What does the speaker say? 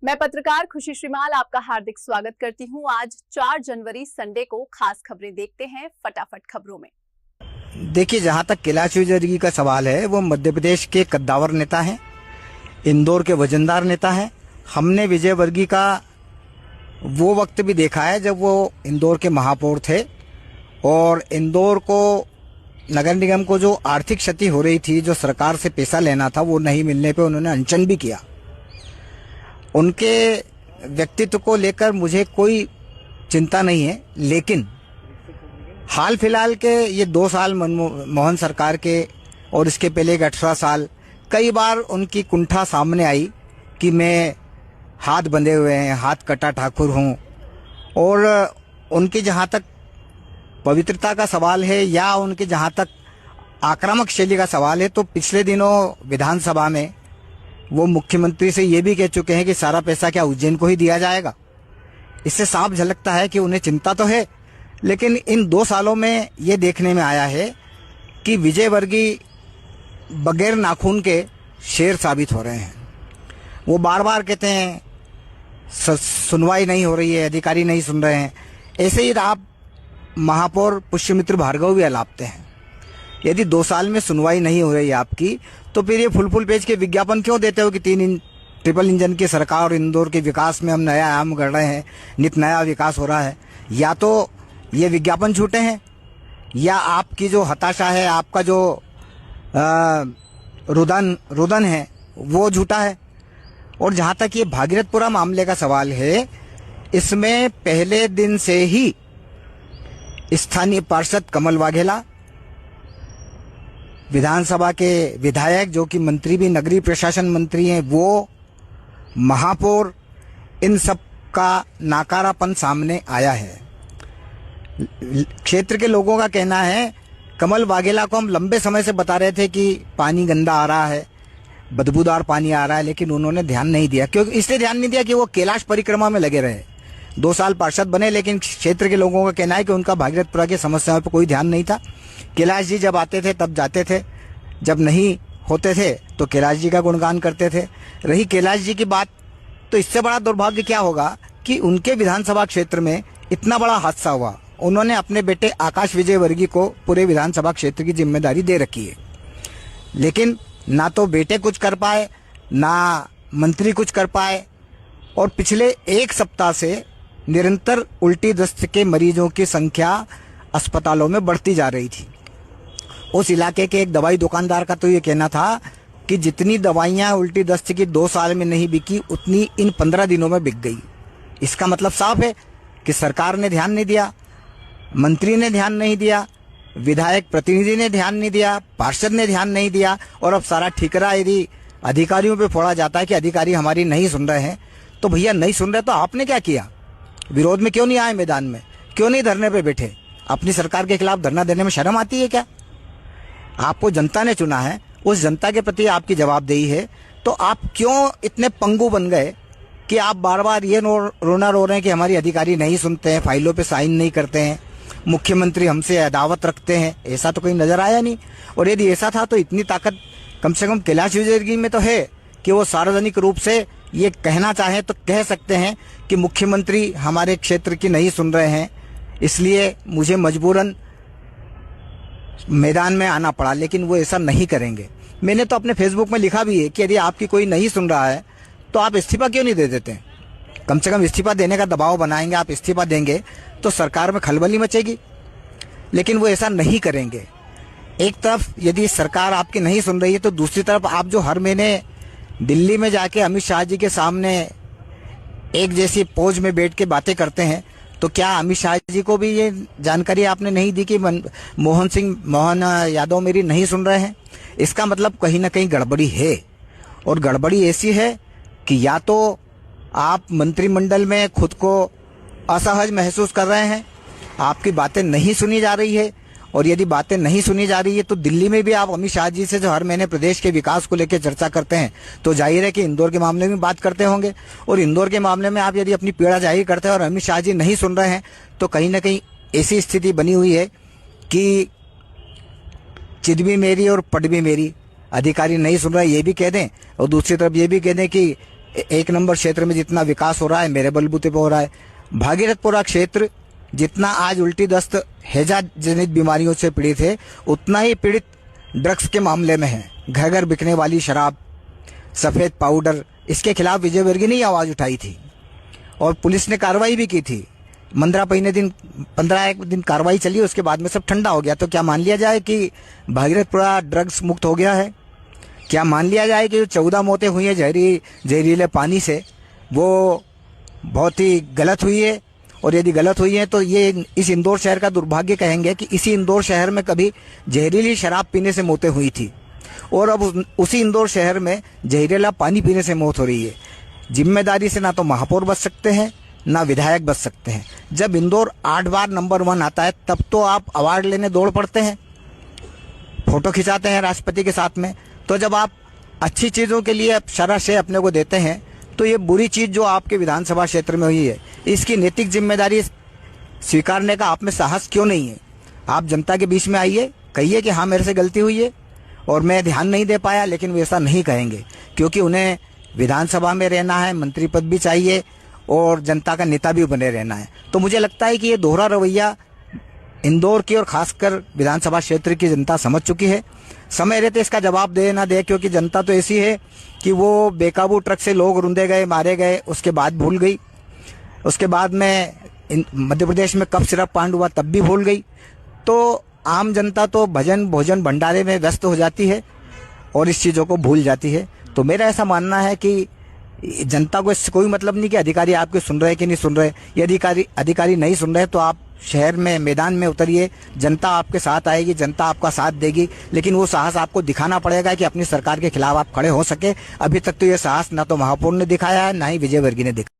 मैं पत्रकार खुशी श्रीमाल आपका हार्दिक स्वागत करती हूं। आज 4 जनवरी संडे को खास खबरें देखते हैं फटाफट खबरों में। देखिए, जहां तक कैलाश विजयवर्गीय का सवाल है, वो मध्य प्रदेश के कद्दावर नेता हैं, इंदौर के वजनदार नेता हैं। हमने विजयवर्गीय का वो वक्त भी देखा है जब वो इंदौर के महापौर थे और इंदौर को नगर निगम को जो आर्थिक क्षति हो रही थी, जो सरकार से पैसा लेना था, वो नहीं मिलने पे उन्होंने अनशन भी किया। उनके व्यक्तित्व को लेकर मुझे कोई चिंता नहीं है, लेकिन हाल फिलहाल के ये 2 साल मनमोहन सरकार के और इसके पहले के 18 साल, कई बार उनकी कुंठा सामने आई कि मैं हाथ बंधे हुए हैं, हाथ कटा ठाकुर हूँ। और उनकी जहाँ तक पवित्रता का सवाल है या उनके जहाँ तक आक्रामक शैली का सवाल है, तो पिछले दिनों विधानसभा में वो मुख्यमंत्री से ये भी कह चुके हैं कि सारा पैसा क्या उज्जैन को ही दिया जाएगा। इससे साफ झलकता है कि उन्हें चिंता तो है, लेकिन इन 2 सालों में ये देखने में आया है कि विजयवर्गीय बगैर नाखून के शेर साबित हो रहे हैं। वो बार बार कहते हैं सुनवाई नहीं हो रही है, अधिकारी नहीं सुन रहे हैं। ऐसे ही आप महापौर पुष्यमित्र भार्गव भी अलापते हैं। यदि 2 साल में सुनवाई नहीं हो रही है आपकी, तो फिर ये फुल पेज के विज्ञापन क्यों देते हो कि 3 ट्रिपल इंजन की सरकार और इंदौर के विकास में हम नया आयाम गढ़ रहे हैं, नित नया विकास हो रहा है। या तो ये विज्ञापन झूठे हैं या आपकी जो हताशा है, आपका जो रुदन है, वो झूठा है। और जहाँ तक ये भागीरथपुरा मामले का सवाल है, इसमें पहले दिन से ही स्थानीय पार्षद कमल वाघेला, विधानसभा के विधायक जो कि मंत्री भी नगरीय प्रशासन मंत्री हैं, वो महापौर, इन सब का नाकारापन सामने आया है। क्षेत्र के लोगों का कहना है, कमल वाघेला को हम लंबे समय से बता रहे थे कि पानी गंदा आ रहा है, बदबूदार पानी आ रहा है, लेकिन उन्होंने ध्यान नहीं दिया। क्योंकि इसलिए ध्यान नहीं दिया कि वो कैलाश परिक्रमा में लगे रहे। 2 साल पार्षद बने, लेकिन क्षेत्र के लोगों का कहना है कि उनका भागीरथपुरा की समस्याओं पर कोई ध्यान नहीं था। कैलाश जी जब आते थे तब जाते थे, जब नहीं होते थे तो कैलाश जी का गुणगान करते थे। रही कैलाश जी की बात, तो इससे बड़ा दुर्भाग्य क्या होगा कि उनके विधानसभा क्षेत्र में इतना बड़ा हादसा हुआ। उन्होंने अपने बेटे आकाश विजयवर्गीय को पूरे विधानसभा क्षेत्र की जिम्मेदारी दे रखी है, लेकिन ना तो बेटे कुछ कर पाए, ना मंत्री कुछ कर पाए। और पिछले 1 सप्ताह से निरंतर उल्टी दस्त के मरीजों की संख्या अस्पतालों में बढ़ती जा रही थी। उस इलाके के एक दवाई दुकानदार का तो ये कहना था कि जितनी दवाइयाँ उल्टी दस्त की 2 साल में नहीं बिकी, उतनी इन 15 दिनों में बिक गई। इसका मतलब साफ है कि सरकार ने ध्यान नहीं दिया, मंत्री ने ध्यान नहीं दिया, विधायक प्रतिनिधि ने ध्यान नहीं दिया, पार्षद ने ध्यान नहीं दिया। और अब सारा ठिकरा यदि अधिकारियों पे फोड़ा जाता है कि अधिकारी हमारी नहीं सुन रहे हैं, तो भैया नहीं सुन रहे तो आपने क्या किया? विरोध में क्यों नहीं आए मैदान में? क्यों नहीं धरने पे बैठे? अपनी सरकार के खिलाफ धरना देने में शर्म आती है क्या? आपको जनता ने चुना है, उस जनता के प्रति आपकी जवाबदेही है, तो आप क्यों इतने पंगु बन गए कि आप बार बार ये रोना रो रहे हैं कि हमारी अधिकारी नहीं सुनते हैं, फाइलों पे साइन नहीं करते हैं, मुख्यमंत्री हमसे अदावत रखते हैं? ऐसा तो कहीं नजर आया नहीं। और यदि ऐसा था तो इतनी ताकत कम से कम कैलाश विजयवर्गीय में तो है कि वो सार्वजनिक रूप से ये कहना चाहें तो कह सकते हैं कि मुख्यमंत्री हमारे क्षेत्र की नहीं सुन रहे हैं, इसलिए मुझे मजबूरन मैदान में आना पड़ा। लेकिन वो ऐसा नहीं करेंगे। मैंने तो अपने फेसबुक में लिखा भी है कि यदि आपकी कोई नहीं सुन रहा है तो आप इस्तीफा क्यों नहीं दे देते? कम से कम इस्तीफा देने का दबाव बनाएंगे। आप इस्तीफा देंगे तो सरकार में खलबली मचेगी, लेकिन वो ऐसा नहीं करेंगे। एक तरफ यदि सरकार आपकी नहीं सुन रही है, तो दूसरी तरफ आप जो हर महीने दिल्ली में जाके अमित शाह जी के सामने एक जैसी पोज में बैठ के बातें करते हैं, तो क्या अमित शाह जी को भी ये जानकारी आपने नहीं दी कि मोहन यादव मेरी नहीं सुन रहे हैं? इसका मतलब कहीं ना कहीं गड़बड़ी है। और गड़बड़ी ऐसी है कि या तो आप मंत्रिमंडल में खुद को असहज महसूस कर रहे हैं, आपकी बातें नहीं सुनी जा रही है, और यदि बातें नहीं सुनी जा रही है तो दिल्ली में भी आप अमित शाह जी से जो हर महीने प्रदेश के विकास को लेकर चर्चा करते हैं, तो जाहिर है कि इंदौर के मामले में बात करते होंगे। और इंदौर के मामले में आप यदि अपनी पीड़ा जाहिर करते हैं और अमित शाह जी नहीं सुन रहे हैं, तो कहीं ना कहीं ऐसी स्थिति बनी हुई है कि चिद भी मेरी और पट भी मेरी। अधिकारी नहीं सुन रहे ये भी कह दें, और दूसरी तरफ ये भी कह दें कि एक नंबर क्षेत्र में जितना विकास हो रहा है मेरे बलबूते पे हो रहा है। भागीरथपुरा क्षेत्र जितना आज उल्टी दस्त हैजा जनित बीमारियों से पीड़ित है, उतना ही पीड़ित ड्रग्स के मामले में है। घर घर बिकने वाली शराब, सफेद पाउडर, इसके खिलाफ विजय वर्गीय ने आवाज उठाई थी और पुलिस ने कार्रवाई भी की थी। 15 दिन कार्रवाई चली, उसके बाद में सब ठंडा हो गया। तो क्या मान लिया जाए कि भागीरथपुरा ड्रग्स मुक्त हो गया है? क्या मान लिया जाए कि जो 14 मौतें हुई हैं जहरीले पानी से, वो बहुत ही गलत हुई है? और यदि गलत हुई है तो ये इस इंदौर शहर का दुर्भाग्य कहेंगे कि इसी इंदौर शहर में कभी जहरीली शराब पीने से मौतें हुई थी और अब उसी इंदौर शहर में जहरीला पानी पीने से मौत हो रही है। जिम्मेदारी से ना तो महापौर बच सकते हैं ना विधायक बच सकते हैं। जब इंदौर 8 बार नंबर 1 आता है तब तो आप अवार्ड लेने दौड़ पड़ते हैं, फोटो खिंचाते हैं राष्ट्रपति के साथ में। तो जब आप अच्छी चीज़ों के लिए शरह अपने को देते हैं तो ये बुरी चीज़ जो आपके विधानसभा क्षेत्र में हुई है, इसकी नैतिक जिम्मेदारी स्वीकारने का आप में साहस क्यों नहीं है? आप जनता के बीच में आइए, कहिए कि हाँ मेरे से गलती हुई है और मैं ध्यान नहीं दे पाया, लेकिन वे ऐसा नहीं कहेंगे क्योंकि उन्हें विधानसभा में रहना है, मंत्री पद भी चाहिए और जनता का नेता भी बने रहना है। तो मुझे लगता है कि ये दोहरा रवैया इंदौर की और खासकर विधानसभा क्षेत्र की जनता समझ चुकी है। समय रहते इसका जवाब दे ना दे, क्योंकि जनता तो ऐसी है कि वो बेकाबू ट्रक से लोग रुंधे गए, मारे गए, उसके बाद भूल गई। उसके बाद में मध्य प्रदेश में कब सिर्फ कांड हुआ तब भी भूल गई। तो आम जनता तो भजन भोजन भंडारे में व्यस्त हो जाती है और इस चीज़ों को भूल जाती है। तो मेरा ऐसा मानना है कि जनता को इससे कोई मतलब नहीं कि अधिकारी आपके सुन रहे कि नहीं सुन रहे। ये अधिकारी नहीं सुन रहे तो आप शहर में मैदान में उतरिए, जनता आपके साथ आएगी, जनता आपका साथ देगी, लेकिन वो साहस आपको दिखाना पड़ेगा कि अपनी सरकार के खिलाफ आप खड़े हो सके। अभी तक तो ये साहस ना तो महापौर ने दिखाया है, ना ही विजय वर्गीय ने दिखाया।